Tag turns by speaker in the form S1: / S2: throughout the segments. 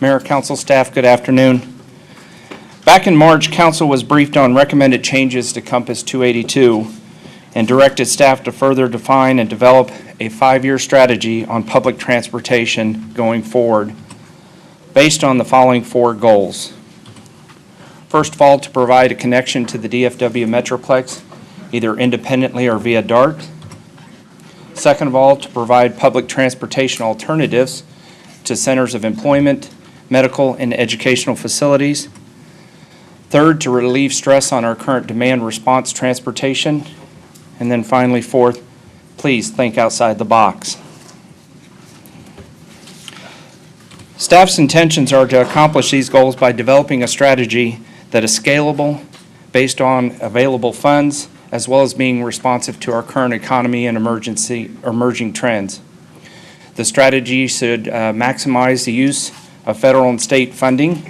S1: Mayor, Council, staff, good afternoon. Back in March, Council was briefed on recommended changes to Compass 282 and directed staff to further define and develop a 5-year strategy on public transportation going forward based on the following 4 goals. First of all, to provide a connection to the DFW Metroplex, either independently or via DART. Second of all, to provide public transportation alternatives to centers of employment, medical, and educational facilities. Third, to relieve stress on our current demand response transportation. And then finally, fourth, please think outside the box. Staff's intentions are to accomplish these goals by developing a strategy that is scalable based on available funds, as well as being responsive to our current economy and emerging trends. The strategy should maximize the use of federal and state funding,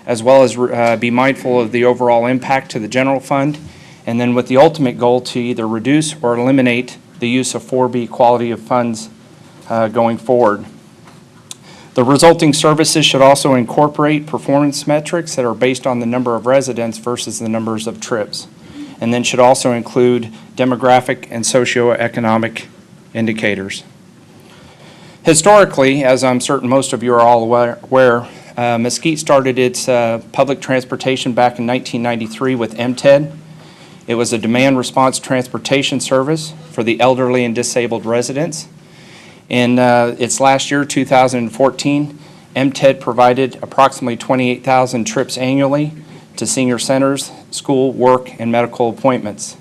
S1: as well as be mindful of the overall impact to the general fund, and then with the ultimate goal to either reduce or eliminate the use of 4B quality of funds going forward. The resulting services should also incorporate performance metrics that are based on the number of residents versus the numbers of trips, and then should also include demographic and socioeconomic indicators. Historically, as I'm certain most of you are all aware, Mesquite started its public transportation back in 1993 with MTED. It was a demand response transportation service for the elderly and disabled residents. In its last year, 2014, MTED provided approximately 28,000 trips annually to senior centers, school, work, and medical appointments.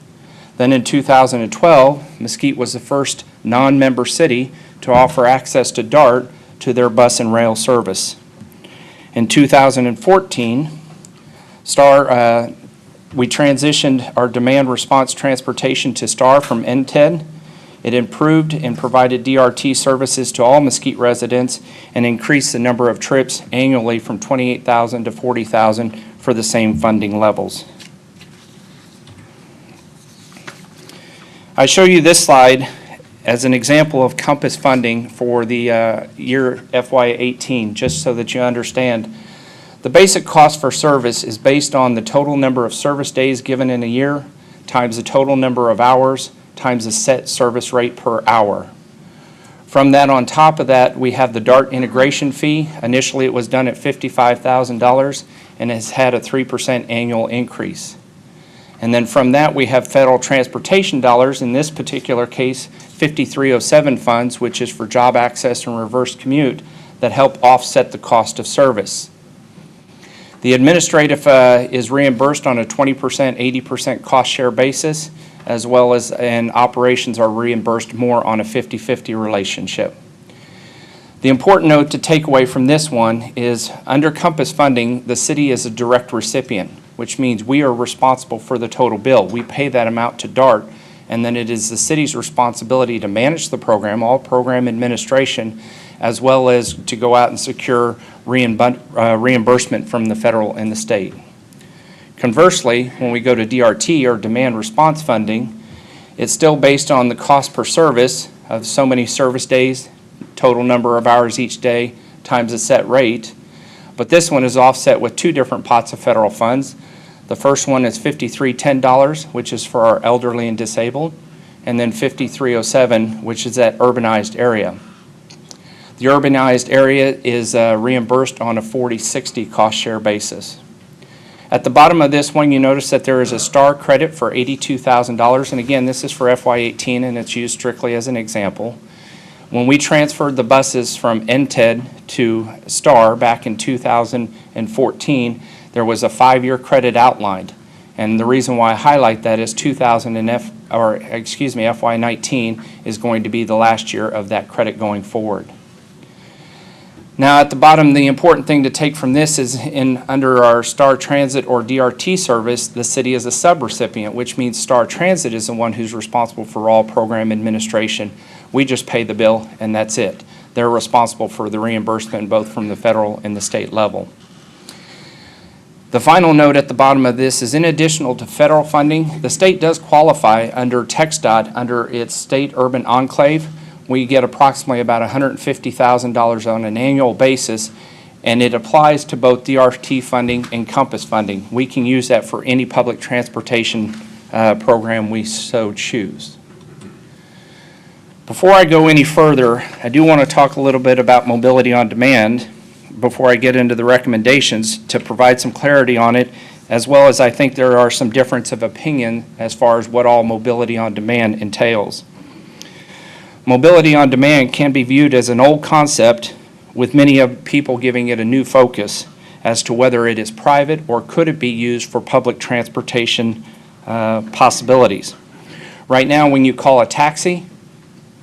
S1: Then in 2012, Mesquite was the first non-member city to offer access to DART to their bus and rail service. In 2014, we transitioned our demand response transportation to STAR from MTED. It improved and provided DRT services to all Mesquite residents and increased the number of trips annually from 28,000 to 40,000 for the same funding levels. I show you this slide as an example of Compass funding for the year FY18, just so that you understand. The basic cost for service is based on the total number of service days given in a year times the total number of hours times the set service rate per hour. From that, on top of that, we have the DART integration fee. Initially, it was done at $55,000 and has had a 3% annual increase. And then from that, we have federal transportation dollars, in this particular case, 5307 funds, which is for job access and reverse commute, that help offset the cost of service. The administrative is reimbursed on a 20%, 80% cost share basis, as well as and operations are reimbursed more on a 50-50 relationship. The important note to take away from this one is under Compass funding, the city is a direct recipient, which means we are responsible for the total bill. We pay that amount to DART, and then it is the city's responsibility to manage the program, all program administration, as well as to go out and secure reimbursement from the federal and the state. Conversely, when we go to DRT, or demand response funding, it's still based on the cost per service of so many service days, total number of hours each day, times a set rate. But this one is offset with 2 different pots of federal funds. The first one is $5310, which is for our elderly and disabled, and then 5307, which is that urbanized area. The urbanized area is reimbursed on a 40-60 cost share basis. At the bottom of this one, you notice that there is a STAR credit for $82,000, and again, this is for FY18, and it's used strictly as an example. When we transferred the buses from NTED to STAR back in 2014, there was a 5-year credit outlined, and the reason why I highlight that is FY19 is going to be the last year of that credit going forward. Now at the bottom, the important thing to take from this is under our STAR Transit or DRT service, the city is a subrecipient, which means STAR Transit is the one who's responsible for all program administration. We just pay the bill and that's it. They're responsible for the reimbursement both from the federal and the state level. The final note at the bottom of this is in addition to federal funding, the state does qualify under TxDOT under its state urban enclave. We get approximately about $150,000 on an annual basis and it applies to both DRT funding and Compass funding. We can use that for any public transportation program we so choose. Before I go any further, I do want to talk a little bit about mobility on demand before I get into the recommendations to provide some clarity on it, as well as I think there are some difference of opinion as far as what all mobility on demand entails. Mobility on demand can be viewed as an old concept, with many of people giving it a new focus as to whether it is private or could it be used for public transportation possibilities. Right now, when you call a taxi,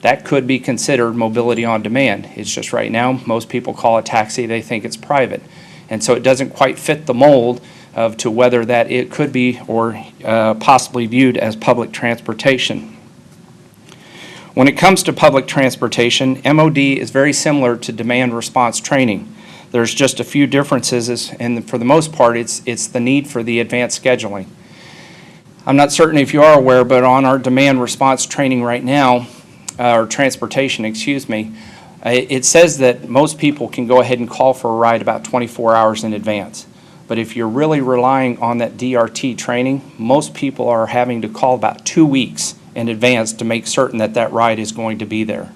S1: that could be considered mobility on demand. It's just right now, most people call a taxi, they think it's private. And so it doesn't quite fit the mold of to whether that it could be or possibly viewed as public transportation. When it comes to public transportation, MOD is very similar to demand response training. There's just a few differences, and for the most part, it's the need for the advanced scheduling. I'm not certain if you are aware, but on our demand response training right now, or transportation, excuse me, it says that most people can go ahead and call for a ride about 24 hours in advance. But if you're really relying on that DRT training, most people are having to call about 2 weeks in advance to make certain that that ride is going to be there.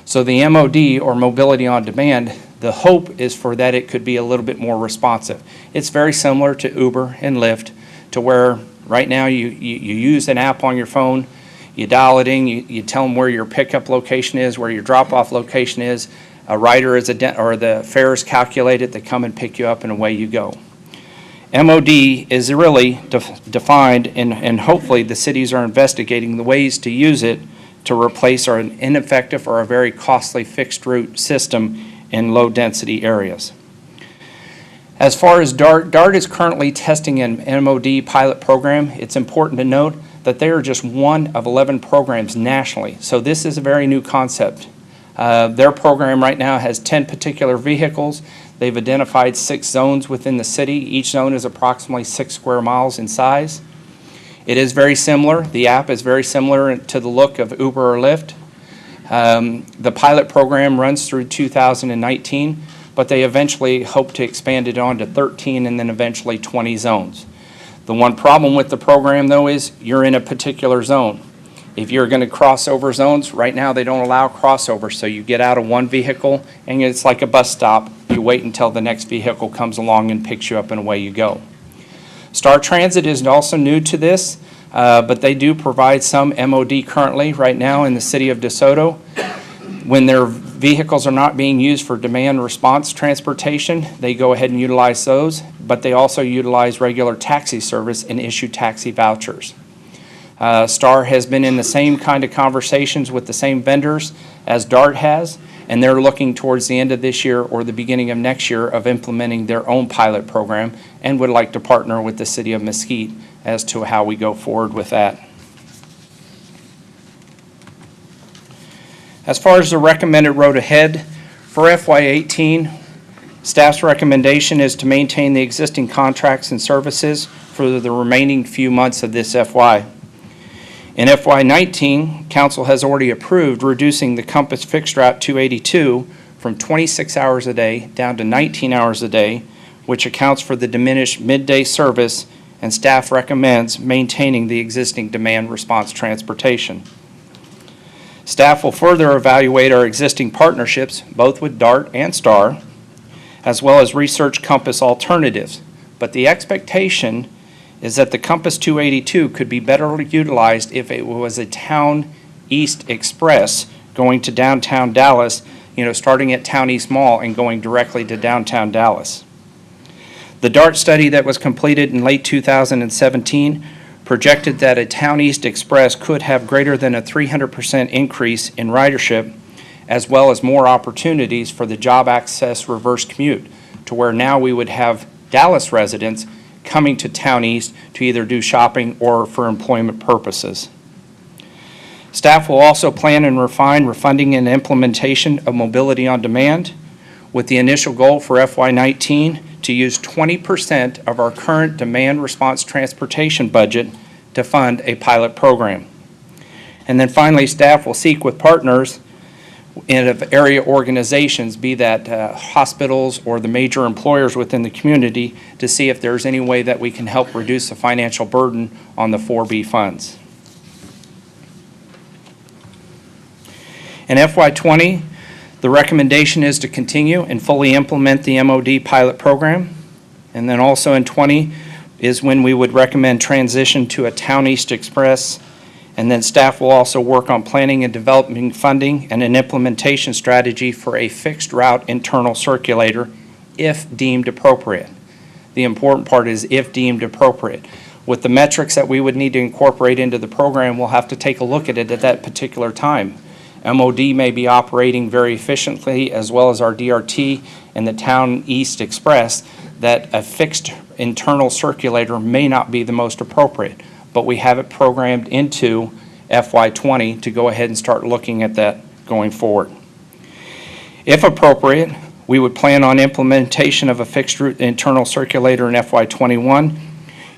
S1: So the MOD, or mobility on demand, the hope is for that it could be a little bit more responsive. It's very similar to Uber and Lyft, to where right now you use an app on your phone, you dial it in, you tell them where your pickup location is, where your drop-off location is, a rider is or the fare is calculated, they come and pick you up, and away you go. MOD is really defined, and hopefully the cities are investigating the ways to use it to replace our ineffective or a very costly fixed route system in low-density areas. As far as DART is currently testing an MOD pilot program. It's important to note that they are just one of 11 programs nationally, so this is a very new concept. Their program right now has 10 particular vehicles. They've identified 6 zones within the city. Each zone is approximately 6 square miles in size. It is very similar. The app is very similar to the look of Uber or Lyft. The pilot program runs through 2019, but they eventually hope to expand it on to 13 and then eventually 20 zones. The one problem with the program, though, is you're in a particular zone. If you're going to cross over zones, right now they don't allow crossovers, so you get out of one vehicle and it's like a bus stop. You wait until the next vehicle comes along and picks you up, and away you go. Star Transit is also new to this, but they do provide some MOD currently right now in the city of DeSoto. When their vehicles are not being used for demand response transportation, they go ahead and utilize those, but they also utilize regular taxi service and issue taxi vouchers. Star has been in the same kind of conversations with the same vendors as DART has, and they're looking towards the end of this year or the beginning of next year of implementing their own pilot program, and would like to partner with the city of Mesquite as to how we go forward with that. As far as the recommended road ahead, for FY18, staff's recommendation is to maintain the existing contracts and services for the remaining few months of this FY. In FY19, Council has already approved reducing the Compass Fixed Route 282 from 26 hours a day down to 19 hours a day, which accounts for the diminished midday service, and staff recommends maintaining the existing demand response transportation. Staff will further evaluate our existing partnerships, both with DART and STAR, as well as research Compass alternatives. But the expectation is that the Compass 282 could be better utilized if it was a Town East Express going to downtown Dallas, starting at Town East Mall and going directly to downtown Dallas. The DART study that was completed in late 2017 projected that a Town East Express could have greater than a 300% increase in ridership, as well as more opportunities for the job access reverse commute, to where now we would have Dallas residents coming to Town East to either do shopping or for employment purposes. Staff will also plan and refine refunding and implementation of mobility on demand, with the initial goal for FY19 to use 20% of our current demand response transportation budget to fund a pilot program. And then finally, staff will seek with partners and of area organizations, be that hospitals or the major employers within the community, to see if there's any way that we can help reduce the financial burden on the 4B funds. In FY20, the recommendation is to continue and fully implement the MOD pilot program. And then also in 20 is when we would recommend transition to a Town East Express. And then staff will also work on planning and developing funding and an implementation strategy for a fixed route internal circulator if deemed appropriate. The important part is if deemed appropriate. With the metrics that we would need to incorporate into the program, we'll have to take a look at it at that particular time. MOD may be operating very efficiently, as well as our DRT and the Town East Express, that a fixed internal circulator may not be the most appropriate. But we have it programmed into FY20 to go ahead and start looking at that going forward. If appropriate, we would plan on implementation of a fixed route internal circulator in FY21,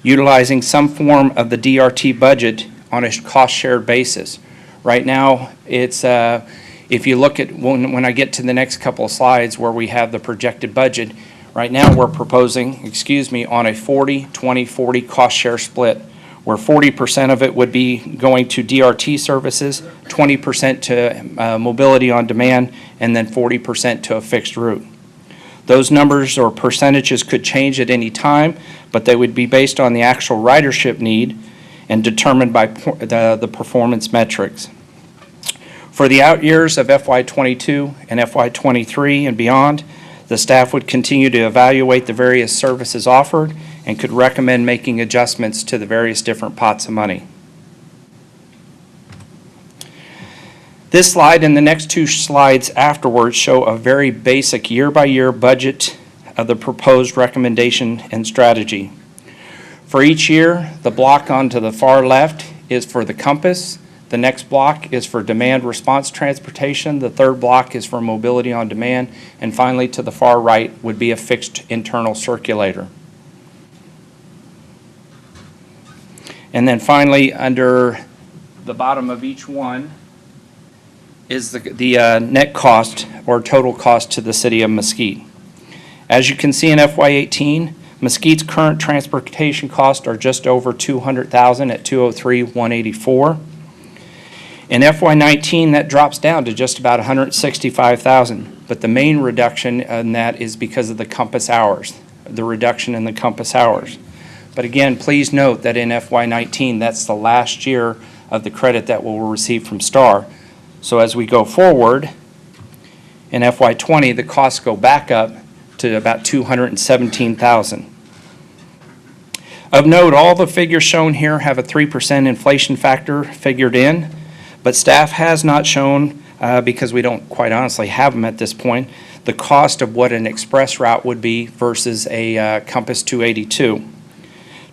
S1: utilizing some form of the DRT budget on a cost-shared basis. Right now, it's if you look at when I get to the next couple of slides where we have the projected budget, right now we're proposing, on a 40-20-40 cost-share split, where 40% of it would be going to DRT services, 20% to mobility on demand, and then 40% to a fixed route. Those numbers or percentages could change at any time, but they would be based on the actual ridership need and determined by the performance metrics. For the out years of FY22 and FY23 and beyond, the staff would continue to evaluate the various services offered and could recommend making adjustments to the various different pots of money. This slide and the next two slides afterwards show a very basic year-by-year budget of the proposed recommendation and strategy. For each year, the block onto the far left is for the compass. The next block is for demand response transportation. The third block is for mobility on demand. And finally, to the far right would be a fixed internal circulator. And then finally, under the bottom of each one is the net cost or total cost to the city of Mesquite. As you can see in FY18, Mesquite's current transportation costs are just over $200,000 at $203,184. In FY19, that drops down to just about $165,000, but the main reduction in that is because of the compass hours, the reduction in the compass hours. But again, please note that in FY19, that's the last year of the credit that we'll receive from STAR. So as we go forward, in FY20, the costs go back up to about $217,000. Of note, all the figures shown here have a 3% inflation factor figured in, but staff has not shown, because we don't quite honestly have them at this point, the cost of what an express route would be versus a Compass 282.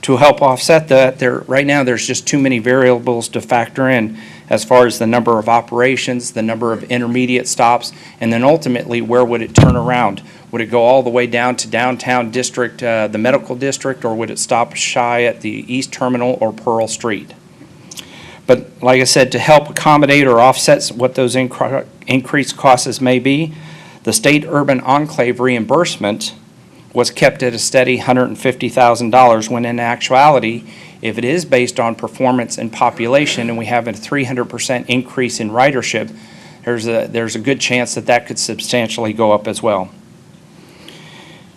S1: To help offset that, right now there's just too many variables to factor in as far as the number of operations, the number of intermediate stops, and then ultimately where would it turn around? Would it go all the way down to downtown district, the medical district, or would it stop shy at the East Terminal or Pearl Street? But like I said, to help accommodate or offset what those increased costs may be, the state urban enclave reimbursement was kept at a steady $150,000 when in actuality, if it is based on performance and population and we have a 300% increase in ridership, there's a good chance that that could substantially go up as well.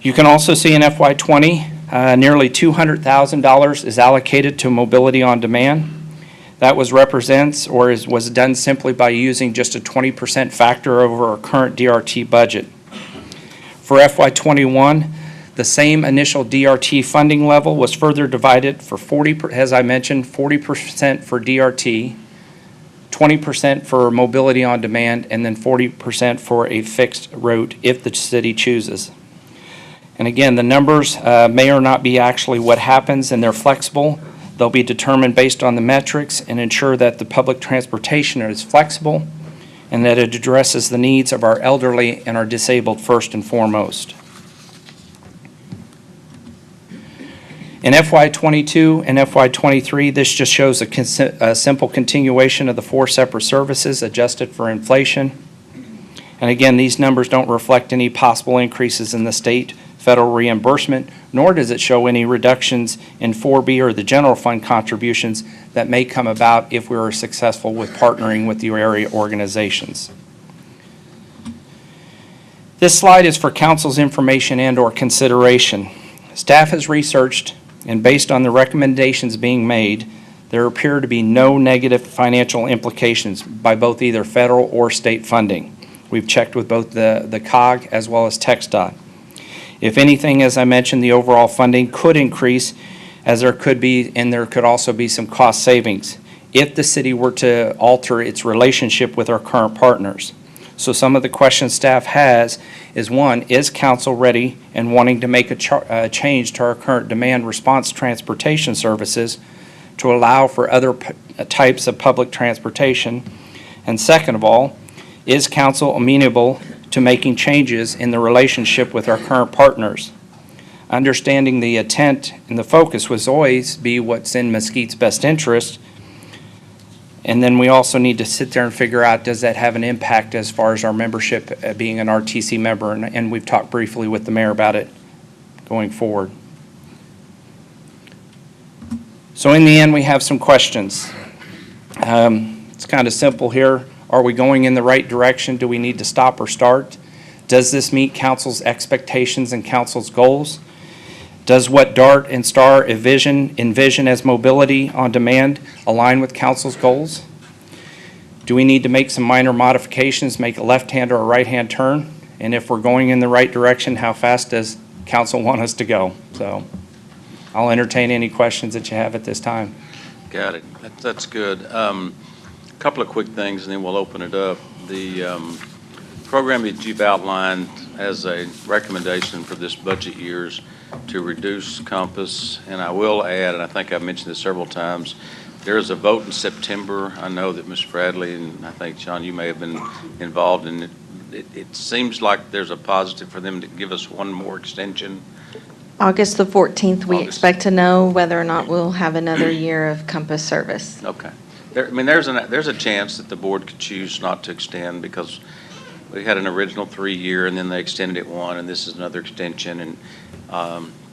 S1: You can also see in FY20, nearly $200,000 is allocated to mobility on demand. That was done simply by using just a 20% factor over our current DRT budget. For FY21, the same initial DRT funding level was further divided for 40%, as I mentioned, 40% for DRT, 20% for mobility on demand, and then 40% for a fixed route if the city chooses. And again, the numbers may or not be actually what happens, and they're flexible. They'll be determined based on the metrics and ensure that the public transportation is flexible and that it addresses the needs of our elderly and our disabled first and foremost. In FY22 and FY23, this just shows a simple continuation of the four separate services adjusted for inflation. And again, these numbers don't reflect any possible increases in the state, federal reimbursement, nor does it show any reductions in 4B or the general fund contributions that may come about if we were successful with partnering with the area organizations. This slide is for council's information and/or consideration. Staff has researched, and based on the recommendations being made, there appear to be no negative financial implications by both either federal or state funding. We've checked with both the COG as well as TxDOT. If anything, as I mentioned, the overall funding could increase, as there could be, and there could also be some cost savings if the city were to alter its relationship with our current partners. So some of the questions staff has is, one, is council ready and wanting to make a change to our current demand response transportation services to allow for other types of public transportation? And second of all, is council amenable to making changes in the relationship with our current partners? Understanding the intent and the focus was always be what's in Mesquite's best interest. And then we also need to sit there and figure out, does that have an impact as far as our membership being an RTC member? And we've talked briefly with the mayor about it going forward. So in the end, we have some questions. It's kind of simple here. Are we going in the right direction? Do we need to stop or start? Does this meet council's expectations and council's goals? Does what DART and STAR envision as mobility on demand align with council's goals? Do we need to make some minor modifications, make a left-hand or a right-hand turn? And if we're going in the right direction, how fast does council want us to go? So I'll entertain any questions that you have at this time.
S2: Got it. That's good. A couple of quick things, and then we'll open it up. The program that you've outlined as a recommendation for this budget year's to reduce Compass, and I will add, and I think I've mentioned this several times, there is a vote in September. I know that Ms. Bradley, and I think, John, you may have been involved in it. It seems like there's a positive for them to give us one more extension.
S3: August the 14th, we expect to know whether or not we'll have another year of Compass service.
S2: Okay. There's a chance that the board could choose not to extend, because we had an original 3-year, and then they extended it 1, and this is another extension, and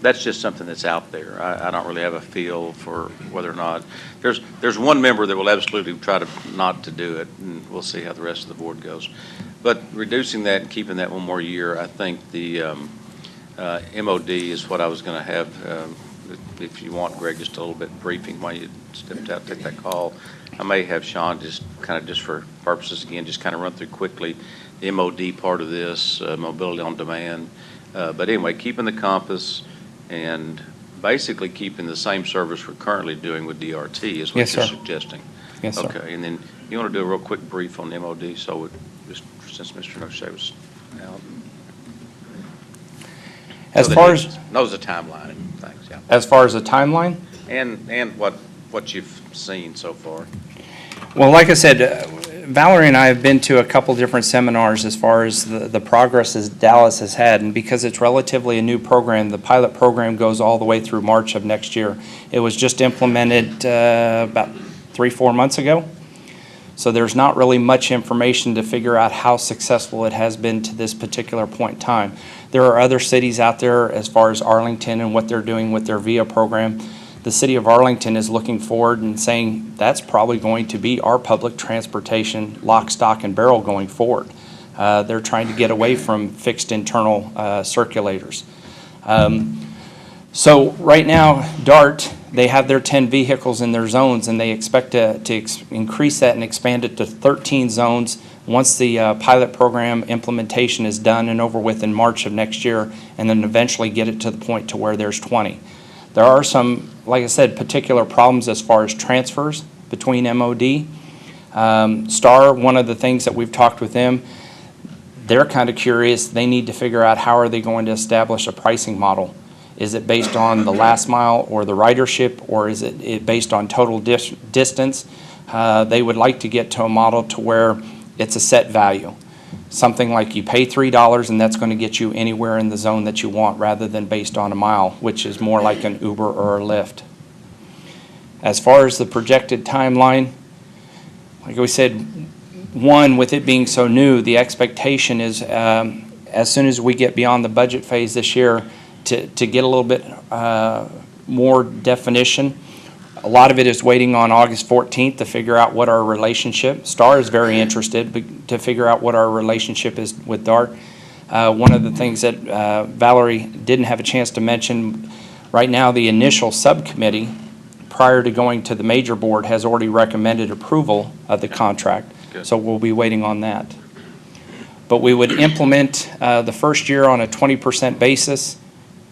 S2: that's just something that's out there. I don't really have a feel for whether or not. There's one member that will absolutely try to not to do it, and we'll see how the rest of the board goes. But reducing that and keeping that 1 more year, I think the MOD is what I was going to have. If you want, Greg, just a little bit briefing while you stepped out, take that call. I may have Sean just for purposes, again, just kind of run through quickly the MOD part of this, mobility on demand. But anyway, keeping the Compass and basically keeping the same service we're currently doing with DRT is what
S1: Yes,
S2: you're
S1: sir.
S2: suggesting.
S1: Yes, sir.
S2: Okay, and then you want to do a real quick brief on the MOD, so just since Mr. O'Shea was out.
S1: As
S2: So
S1: far
S2: that
S1: as
S2: he knows the timeline and things, yeah.
S1: as far as the timeline,
S2: And what you've seen so far.
S1: well, like I said, Valerie and I have been to a couple different seminars as far as the progress as Dallas has had, and because it's relatively a new program, the pilot program goes all the way through March of next year. It was just implemented about 3-4 months ago, so there's not really much information to figure out how successful it has been to this particular point in time. There are other cities out there as far as Arlington and what they're doing with their VIA program. The city of Arlington is looking forward and saying that's probably going to be our public transportation lock, stock, and barrel going forward. They're trying to get away from fixed internal circulators. So right now, DART, they have their 10 vehicles in their zones, and they expect to increase that and expand it to 13 zones once the pilot program implementation is done and over with in March of next year, and then eventually get it to the point to where there's 20. There are some, like I said, particular problems as far as transfers between MOD. STAR, one of the things that we've talked with them, they're kind of curious. They need to figure out how are they going to establish a pricing model. Is it based on the last mile or the ridership, or is it based on total distance? They would like to get to a model to where it's a set value. Something like you pay $3 and that's going to get you anywhere in the zone that you want, rather than based on a mile, which is more like an Uber or a Lyft. As far as the projected timeline, like we said, one, with it being so new, the expectation is as soon as we get beyond the budget phase this year to get a little bit more definition. A lot of it is waiting on August 14th to figure out what our relationship. STAR is very interested to figure out what our relationship is with DART. One of the things that Valerie didn't have a chance to mention, right now the initial subcommittee prior to going to the major board has already recommended approval of the contract.
S2: Good.
S1: So we'll be waiting on that. But we would implement the first year on a 20% basis,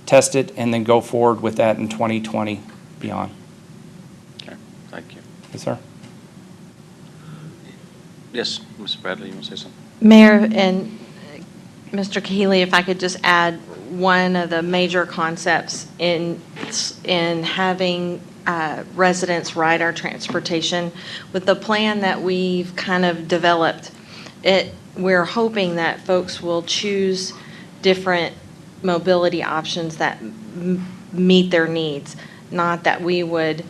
S1: test it, and then go forward with that in 2020 beyond.
S2: Okay, thank you.
S1: Yes, sir.
S2: Yes, Mr. Bradley, you want to say something?
S3: Mayor and Mr. Kahili, if I could just add one of the major concepts in having residents ride our transportation. With the plan that we've kind of developed, we're hoping that folks will choose different mobility options that meet their needs, not that we would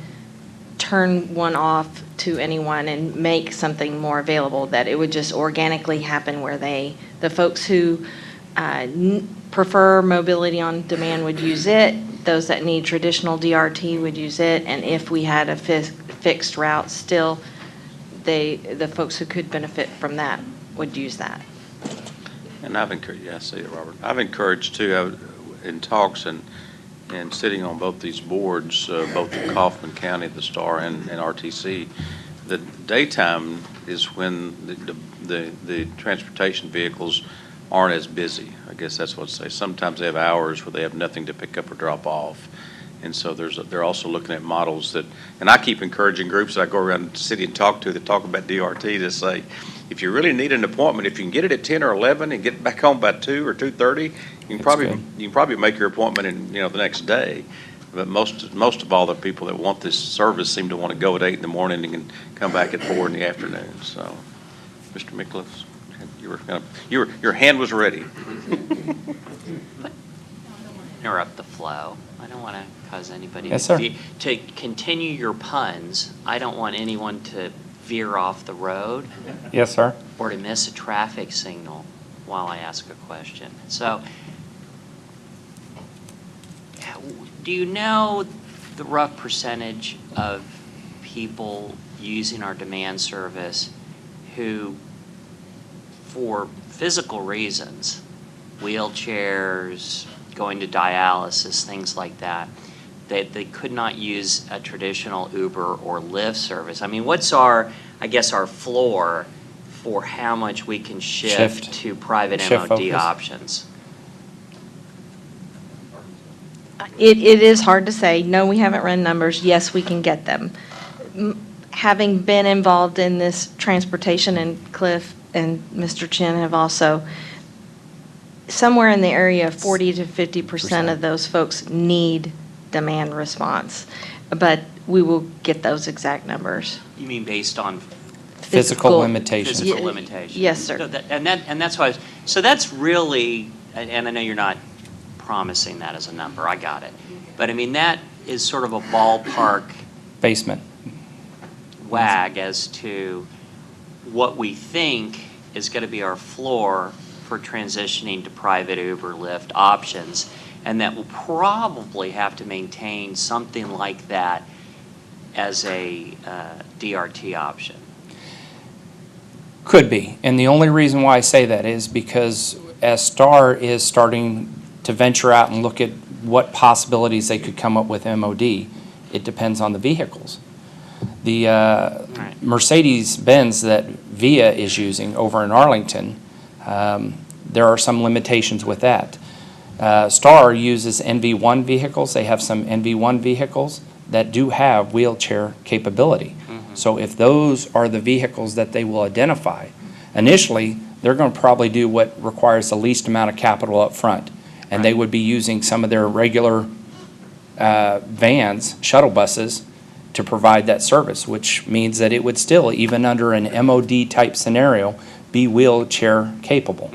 S3: turn one off to anyone and make something more available, that it would just organically happen where the folks who prefer mobility on demand would use it, those that need traditional DRT would use it, and if we had a fixed route still, the folks who could benefit from that would use that.
S2: And I've encouraged, yeah, I see it, Robert. I've encouraged too, in talks and sitting on both these boards, both in Kaufman County, the STAR and RTC, the daytime is when the transportation vehicles aren't as busy. I guess that's what I'd say. Sometimes they have hours where they have nothing to pick up or drop off. And so they're also looking at models that, and I keep encouraging groups that I go around the city and talk to that talk about DRT to say, if you really need an appointment, if you can get it at 10 or 11 and get back home by 2 or 2:30, you can probably make your appointment in the next day. But most of all, the people that want this service seem to want to go at 8 in the morning and can come back at 4 in the afternoon. So, Mr. Mickless, your hand was ready.
S4: Interrupt the flow. I don't want to cause anybody
S1: Yes, sir.
S4: to continue your puns. I don't want anyone to veer off the road
S1: Yes, sir.
S4: or to miss a traffic signal while I ask a question. So, do you know the rough percentage of people using our demand service who, for physical reasons, wheelchairs, going to dialysis, things like that, they could not use a traditional Uber or Lyft service? I mean, what's our floor for how much we can shift to private
S1: Shift
S4: MOD
S1: focus.
S4: options?
S3: It is hard to say. No, we haven't run numbers. Yes, we can get them. Having been involved in this transportation, and Cliff and Mr. Chin have also, somewhere in the area of 40 to 50% of those folks need demand response. But we will get those exact numbers.
S4: You mean based on
S1: Physical limitations.
S4: physical limitations?
S3: Yes, sir.
S4: So that's why. So that's really, and I know you're not promising that as a number. I got it. But I mean, that is sort of a ballpark
S1: Basement.
S4: wag as to what we think is going to be our floor for transitioning to private Uber, Lyft options, and that we'll probably have to maintain something like that as a DRT option.
S1: Could be. And the only reason why I say that is because as STAR is starting to venture out and look at what possibilities they could come up with MOD, it depends on the vehicles. The
S4: Right.
S1: Mercedes-Benz that VIA is using over in Arlington, there are some limitations with that. STAR uses NV1 vehicles. They have some NV1 vehicles that do have wheelchair capability. So if those are the vehicles that they will identify, initially, they're going to probably do what requires the least amount of capital up front. And they would be using some of their regular vans, shuttle buses, to provide that service, which means that it would still, even under an MOD type scenario, be wheelchair capable.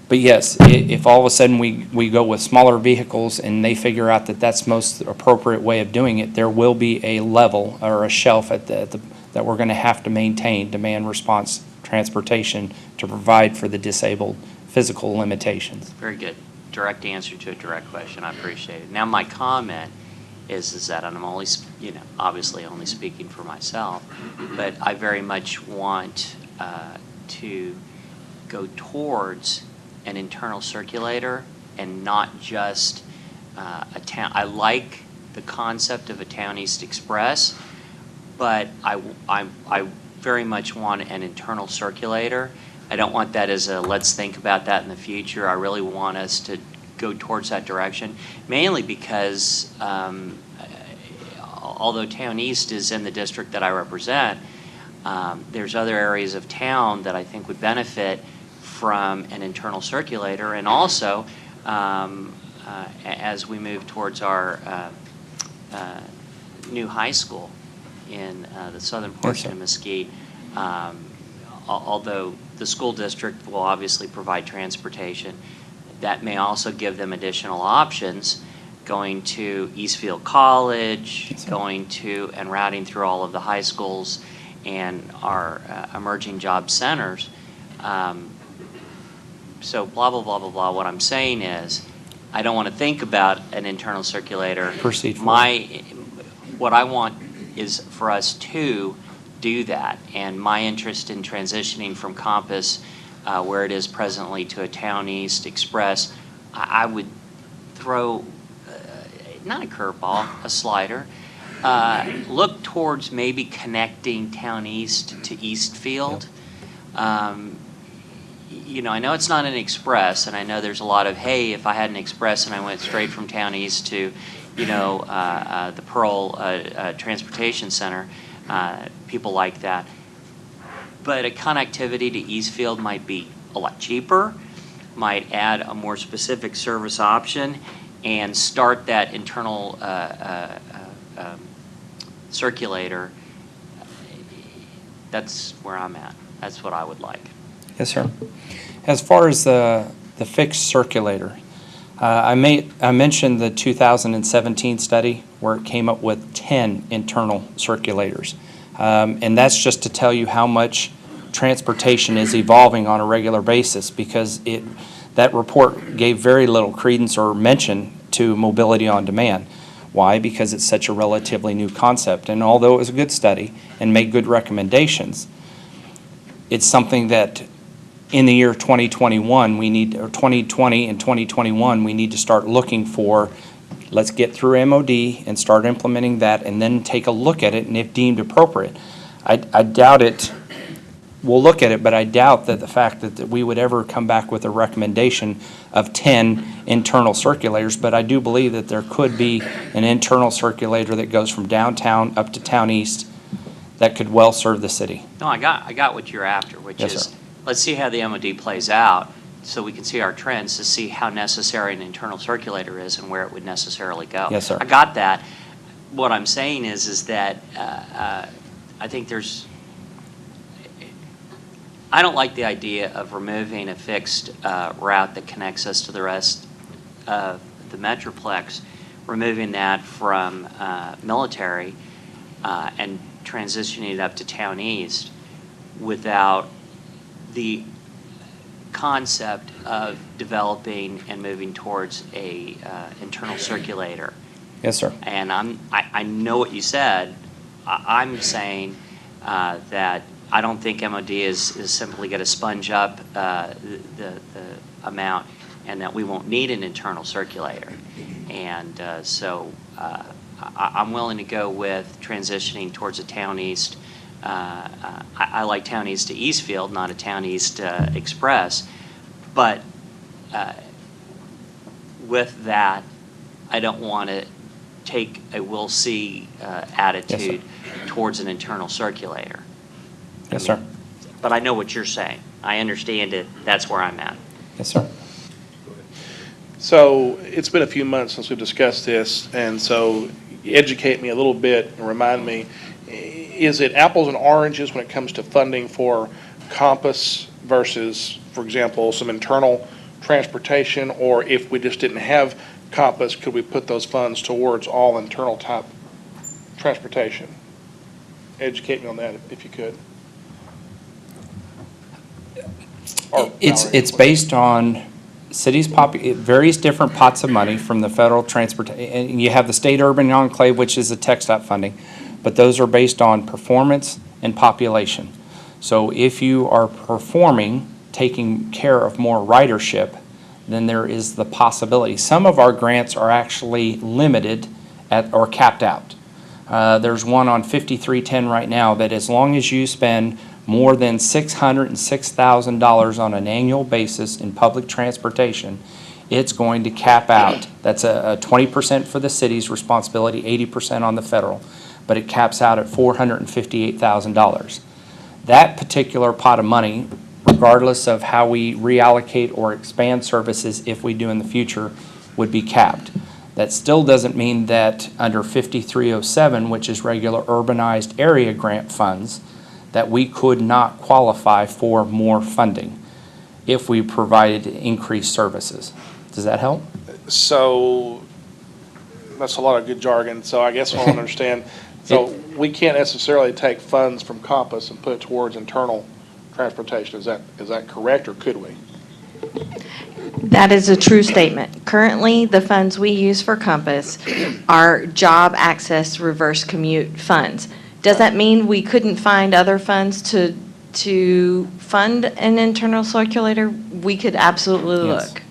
S1: But yes, if all of a sudden we go with smaller vehicles and they figure out that that's most appropriate way of doing it, there will be a level or a shelf at that we're going to have to maintain demand response transportation to provide for the disabled physical limitations.
S4: Very good. Direct answer to a direct question. I appreciate it. Now, my comment is that, and I'm only, obviously only speaking for myself, but I very much want to go towards an internal circulator and not just a town. I like the concept of a Town East Express, but I very much want an internal circulator. I don't want that as a let's think about that in the future. I really want us to go towards that direction, mainly because although Town East is in the district that I represent, there's other areas of town that I think would benefit from an internal circulator. And also, as we move towards our new high school in the southern portion of Mesquite, although the school district will obviously provide transportation, that may also give them additional options going to Eastfield College, going to and routing through all of the high schools and our emerging job centers. So blah, blah, blah, blah, blah. What I'm saying is I don't want to think about an internal circulator.
S1: Proceed forward.
S4: What I want is for us to do that. And my interest in transitioning from Compass, where it is presently, to a Town East Express, I would throw, not a curveball, a slider. Look towards maybe connecting Town East to Eastfield. I know it's not an express, and I know there's a lot of, hey, if I had an express and I went straight from Town East to, the Pearl Transportation Center, people like that. But a connectivity to Eastfield might be a lot cheaper, might add a more specific service option, and start that internal circulator. That's where I'm at. That's what I would like.
S1: Yes, sir. As far as the fixed circulator, I mentioned the 2017 study where it came up with 10 internal circulators. And that's just to tell you how much transportation is evolving on a regular basis, because that report gave very little credence or mention to mobility on demand. Why? Because it's such a relatively new concept. And although it was a good study and made good recommendations, it's something that in the year 2021, or 2020 and 2021, we need to start looking for. Let's get through MOD and start implementing that, and then take a look at it, and if deemed appropriate. I doubt it. We'll look at it, but I doubt that the fact that we would ever come back with a recommendation of 10 internal circulators, but I do believe that there could be an internal circulator that goes from downtown up to Town East that could well serve the city.
S4: No, I got what you're after, which
S1: Yes,
S4: is,
S1: sir.
S4: let's see how the MOD plays out so we can see our trends to see how necessary an internal circulator is and where it would necessarily go.
S1: Yes, sir.
S4: I got that. What I'm saying is that I think I don't like the idea of removing a fixed route that connects us to the rest of the Metroplex, removing that from military and transitioning it up to Town East without the concept of developing and moving towards a internal circulator.
S1: Yes, sir.
S4: And I know what you said. I'm saying that I don't think MOD is simply going to sponge up the amount, and that we won't need an internal circulator. And so I'm willing to go with transitioning towards a Town East. I like Town East to Eastfield, not a Town East Express. But with that, I don't want to take a we'll see attitude towards an internal circulator.
S1: Yes, sir.
S4: But I know what you're saying. I understand it. That's where I'm at.
S1: Yes, sir.
S5: So it's been a few months since we've discussed this, and so educate me a little bit and remind me, is it apples and oranges when it comes to funding for Compass versus, for example, some internal transportation? Or if we just didn't have Compass, could we put those funds towards all internal type transportation? Educate me on that if you could. Or
S1: It's
S5: Valerie?
S1: based on cities' various different pots of money from the federal transport, and you have the state urban enclave, which is the TxDOT funding, but those are based on performance and population. So if you are performing, taking care of more ridership, then there is the possibility. Some of our grants are actually limited at, or capped out. There's one on 5310 right now that as long as you spend more than $606,000 on an annual basis in public transportation, it's going to cap out. That's a 20% for the city's responsibility, 80% on the federal, but it caps out at $458,000. That particular pot of money, regardless of how we reallocate or expand services, if we do in the future, would be capped. That still doesn't mean that under 5307, which is regular urbanized area grant funds, that we could not qualify for more funding if we provided increased services. Does that help?
S5: So, that's a lot of good jargon, so I guess I want to understand. So, we can't necessarily take funds from Compass and put it towards internal transportation, is that correct, or could we?
S3: That is a true statement. Currently, the funds we use for Compass are job access reverse commute funds. Does that mean we couldn't find other funds to fund an internal circulator? We could absolutely
S1: Yes.
S3: look.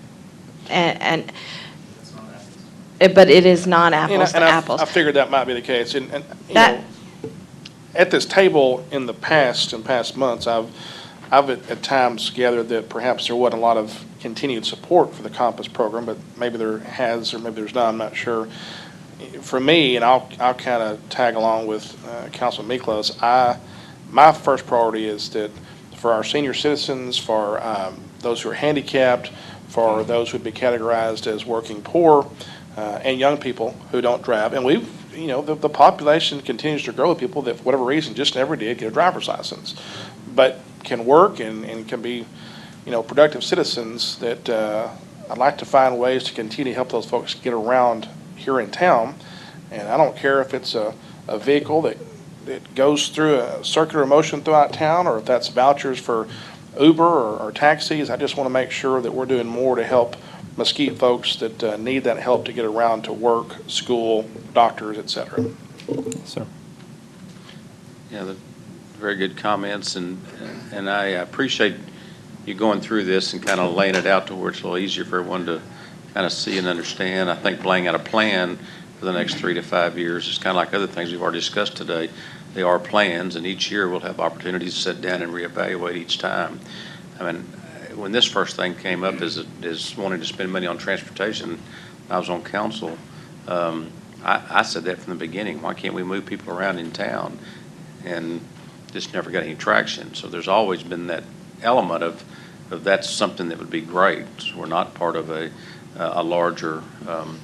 S3: But it is not apples to apples.
S5: I figured that might be the case, and you
S3: That-
S5: know, at this table in past months, I've at times gathered that perhaps there wasn't a lot of continued support for the Compass program, but maybe there has, or maybe there's not, I'm not sure. For me, and I'll kind of tag along with Councilman Miklos, my first priority is that for our senior citizens, for those who are handicapped, for those who would be categorized as working poor, and young people who don't drive, and the population continues to grow with people that, for whatever reason, just never did get a driver's license, but can work and can be, productive citizens that I'd like to find ways to continue to help those folks get around here in town. And I don't care if it's a vehicle that goes through a circular motion throughout town, or if that's vouchers for Uber or taxis. I just want to make sure that we're doing more to help Mesquite folks that need that help to get around to work, school, doctors, et cetera.
S1: Yes, sir.
S2: Yeah, very good comments, and I appreciate you going through this and kind of laying it out to where it's a little easier for everyone to kind of see and understand. I think laying out a plan for the next 3 to 5 years is kind of like other things we've already discussed today. They are plans, and each year we'll have opportunities to sit down and reevaluate each time. I mean, when this first thing came up is wanting to spend money on transportation, when I was on council, I said that from the beginning. Why can't we move people around in town? And just never got any traction. So there's always been that element of that's something that would be great. We're not part of a larger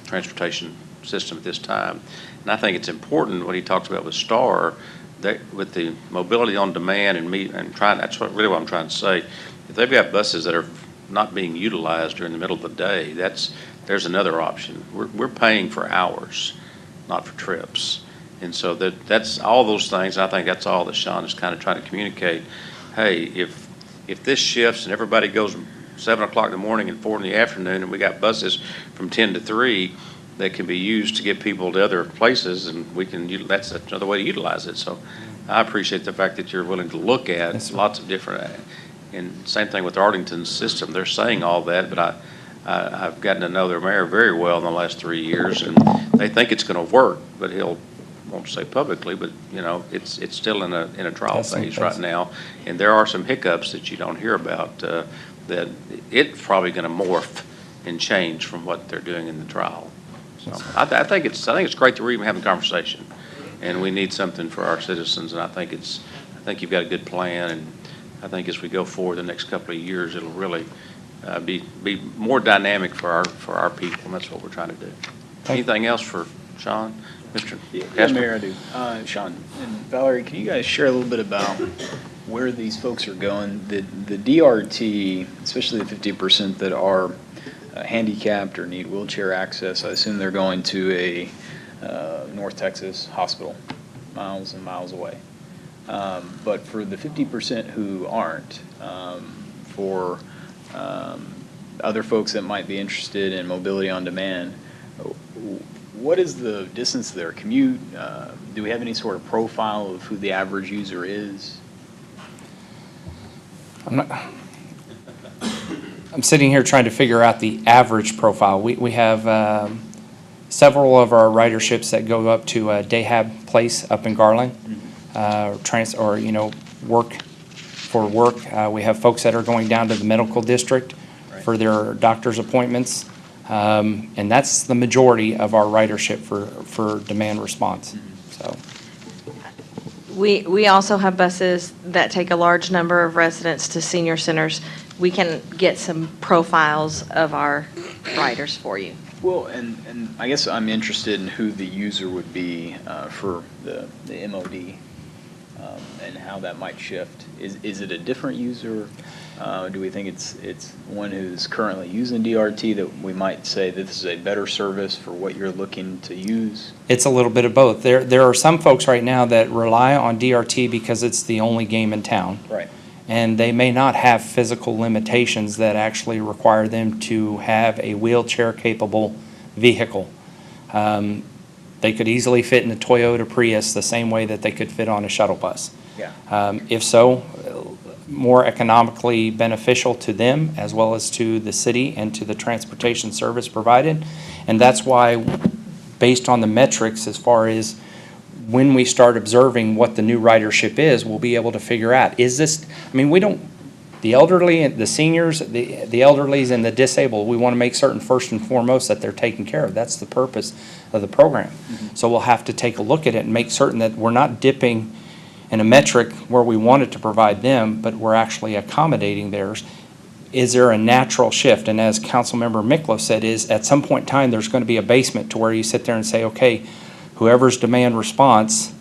S2: transportation system at this time. And I think it's important what he talks about with STAR, that with the mobility on demand that's really what I'm trying to say. If they've got buses that are not being utilized during the middle of the day, there's another option. We're paying for hours, not for trips. And so that's all those things. I think that's all that Sean is kind of trying to communicate. Hey, if this shifts and everybody goes 7 o'clock in the morning and 4 in the afternoon, and we got buses from 10 to 3 that can be used to get people to other places, and that's another way to utilize it. So I appreciate the fact that you're willing to look at lots of different, and same thing with Arlington's system. They're saying all that, but I've gotten to know their mayor very well in the last 3 years, and they think it's going to work, but won't say publicly, but it's still in a trial phase right now, and there are some hiccups that you don't hear about that it's probably going to morph and change from what they're doing in the trial. So I think it's great that we're even having a conversation, and we need something for our citizens, and I think you've got a good plan, and I think as we go forward the next couple of years, it'll really be more dynamic for our people, and that's what we're trying to do. Anything else for Sean? Mr.
S6: Yeah, Mayor, I do. Sean and Valerie, can you guys share a little bit about where these folks are going? The DRT, especially the 50% that are handicapped or need wheelchair access, I assume they're going to a North Texas hospital, miles and miles away. But for the 50% who aren't, for other folks that might be interested in mobility on demand, what is the distance of their commute? Do we have any sort of profile of who the average user is?
S1: I'm sitting here trying to figure out the average profile. We have several of our riderships that go up to Dahab Place up in Garland, work for work. We have folks that are going down to the medical district for their doctor's appointments. And that's the majority of our ridership for demand response, so.
S3: We also have buses that take a large number of residents to senior centers. We can get some profiles of our riders for you.
S6: Well, and I guess I'm interested in who the user would be for the MOD and how that might shift. Is it a different user? Do we think it's one who's currently using DRT that we might say that this is a better service for what you're looking to use?
S1: It's a little bit of both. There are some folks right now that rely on DRT because it's the only game in town.
S6: Right.
S1: And they may not have physical limitations that actually require them to have a wheelchair-capable vehicle. They could easily fit in a Toyota Prius the same way that they could fit on a shuttle bus.
S6: Yeah.
S1: If so, more economically beneficial to them as well as to the city and to the transportation service provided. And that's why, based on the metrics as far as when we start observing what the new ridership is, we'll be able to figure out, is this, I mean, we don't, the elderly, the seniors, the elderlies and the disabled, we want to make certain first and foremost that they're taken care of. That's the purpose of the program.
S6: Mm-hmm.
S1: So we'll have to take a look at it and make certain that we're not dipping in a metric where we wanted to provide them, but we're actually accommodating theirs. Is there a natural shift? And as Councilmember Miklos said, is at some point in time, there's going to be a basement to where you sit there and say, okay, whoever's demand response,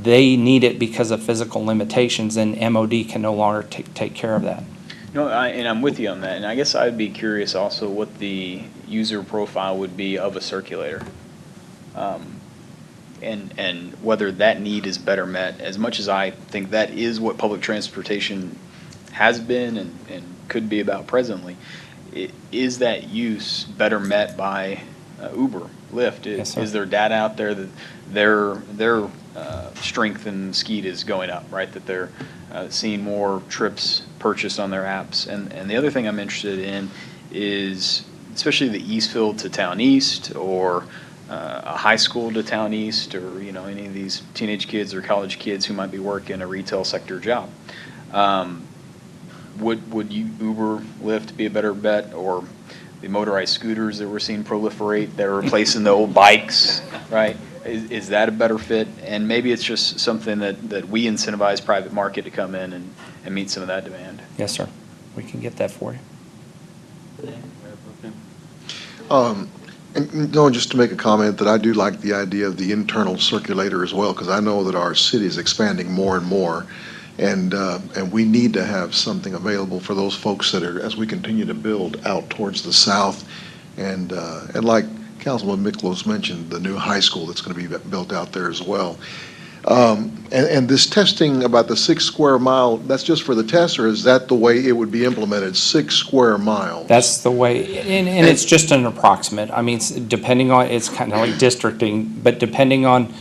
S1: they need it because of physical limitations, and MOD can no longer take care of that.
S6: No, and I'm with you on that. And I guess I'd be curious also what the user profile would be of a circulator. And whether that need is better met. As much as I think that is what public transportation has been and could be about presently, is that use better met by Uber, Lyft?
S1: Yes, sir.
S6: Is there data out there that their strength in Mesquite is going up, right? That they're seeing more trips purchased on their apps. And the other thing I'm interested in is especially the Eastfield to Town East, or a high school to Town East, or any of these teenage kids or college kids who might be working a retail sector job. Would Uber, Lyft be a better bet, or the motorized scooters that we're seeing proliferate that are replacing the old bikes, right? Is that a better fit? And maybe it's just something that we incentivize private market to come in and meet some of that demand.
S1: Yes, sir. We can get that for you.
S7: And no, just to make a comment that I do like the idea of the internal circulator as well, because I know that our city is expanding more and more, and we need to have something available for those folks that are, as we continue to build out towards the south, and like Councilman Miklos mentioned, the new high school that's going to be built out there as well. And this testing about the 6 square mile, that's just for the test, or is that the way it would be implemented, 6 square miles?
S1: That's the way, and it's just an approximate. I mean, depending on, it's kind of like districting, but depending on,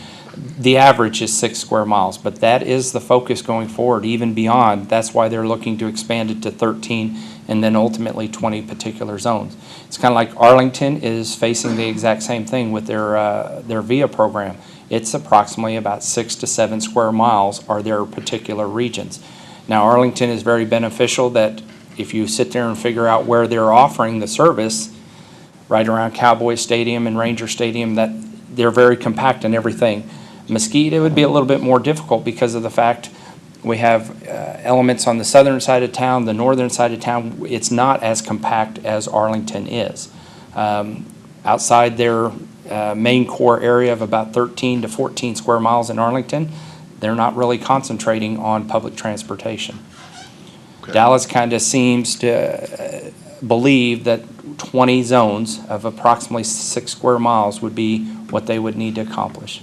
S1: the average is 6 square miles. But that is the focus going forward, even beyond. That's why they're looking to expand it to 13 and then ultimately 20 particular zones. It's kind of like Arlington is facing the exact same thing with their VIA program. It's approximately about 6 to 7 square miles are their particular regions. Now, Arlington is very beneficial that if you sit there and figure out where they're offering the service, right around Cowboy Stadium and Ranger Stadium, that they're very compact and everything. Mesquite, it would be a little bit more difficult because of the fact we have elements on the southern side of town, the northern side of town. It's not as compact as Arlington is. Outside their main core area of about 13 to 14 square miles in Arlington, they're not really concentrating on public transportation.
S7: Okay.
S1: Dallas kind of seems to believe that 20 zones of approximately 6 square miles would be what they would need to accomplish.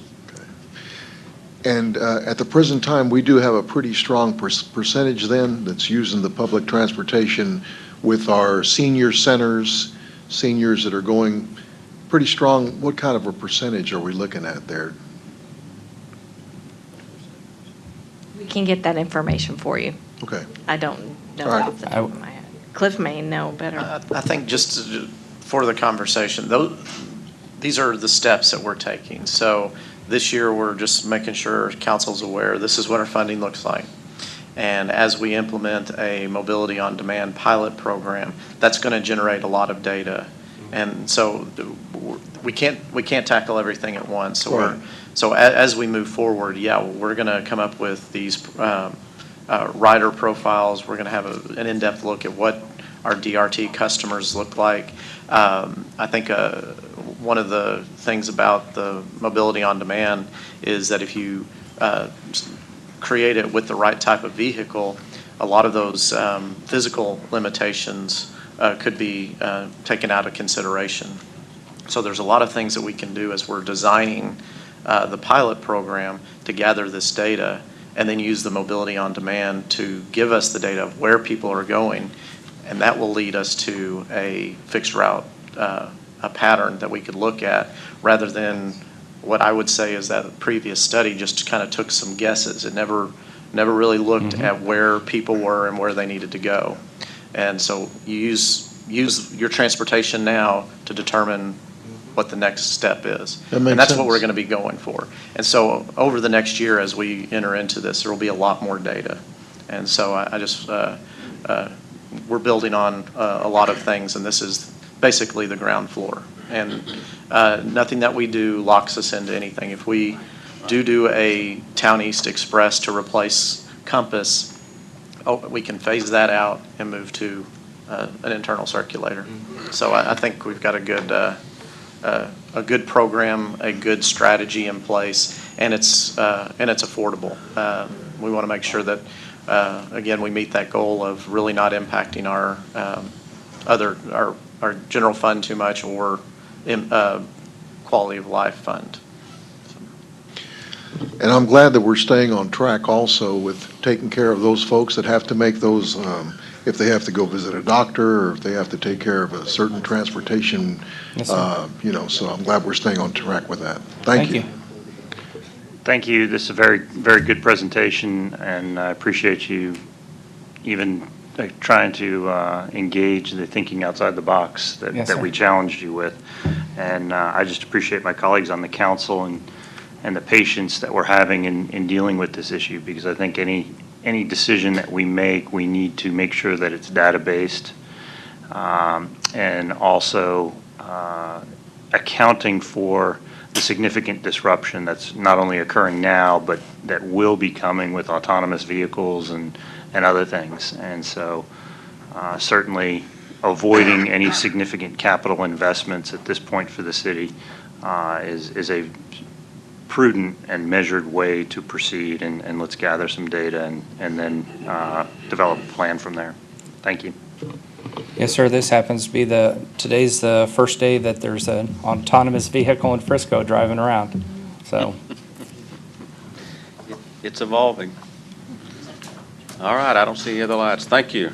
S7: And at the present time, we do have a pretty strong percentage then that's using the public transportation with our senior centers, seniors that are going pretty strong, what kind of a percentage are we looking at there?
S3: We can get that information for you.
S7: Okay.
S3: I don't know
S7: All right.
S3: off the top of my head. Cliff may know better.
S8: I think just for the conversation, these are the steps that we're taking. So this year, we're just making sure council's aware, this is what our funding looks like. And as we implement a mobility on demand pilot program, that's going to generate a lot of data. And so we can't tackle everything at once. So
S7: Right.
S8: as we move forward, yeah, we're going to come up with these rider profiles. We're going to have an in-depth look at what our DRT customers look like. I think one of the things about the mobility on demand is that if you create it with the right type of vehicle, a lot of those physical limitations could be taken out of consideration. So there's a lot of things that we can do as we're designing the pilot program to gather this data and then use the mobility on demand to give us the data of where people are going, and that will lead us to a fixed route, a pattern that we could look at, rather than what I would say is that previous study just kind of took some guesses. It never really looked at where people were and where they needed to go. And so you use your transportation now to determine what the next step is.
S7: That makes
S8: And that's what
S7: sense.
S8: we're going to be going for. And so over the next year, as we enter into this, there will be a lot more data. And so I just, we're building on a lot of things, and this is basically the ground floor. And nothing that we do locks us into anything. If we do a Town East Express to replace Compass, we can phase that out and move to an internal circulator. So I think we've got a good program, a good strategy in place, and it's affordable. We want to make sure that, again, we meet that goal of really not impacting our general fund too much, or quality of life fund.
S7: And I'm glad that we're staying on track also with taking care of those folks that have to make those, if they have to go visit a doctor, or if they have to take care of a certain transportation,
S1: Yes, sir.
S7: so I'm glad we're staying on track with that. Thank you.
S9: Thank you. This is a very, very good presentation, and I appreciate you even trying to engage the thinking outside the box
S1: Yes,
S9: that
S1: sir.
S9: we challenged you with. And I just appreciate my colleagues on the council and the patience that we're having in dealing with this issue, because I think any decision that we make, we need to make sure that it's data-based, and also accounting for the significant disruption that's not only occurring now, but that will be coming with autonomous vehicles and other things. And so certainly avoiding any significant capital investments at this point for the city is a prudent and measured way to proceed, and let's gather some data and then develop a plan from there. Thank you.
S1: Yes, sir, this happens to be today's the first day that there's an autonomous vehicle in Frisco driving around, so.
S2: It's evolving. All right, I don't see any other lights. Thank you.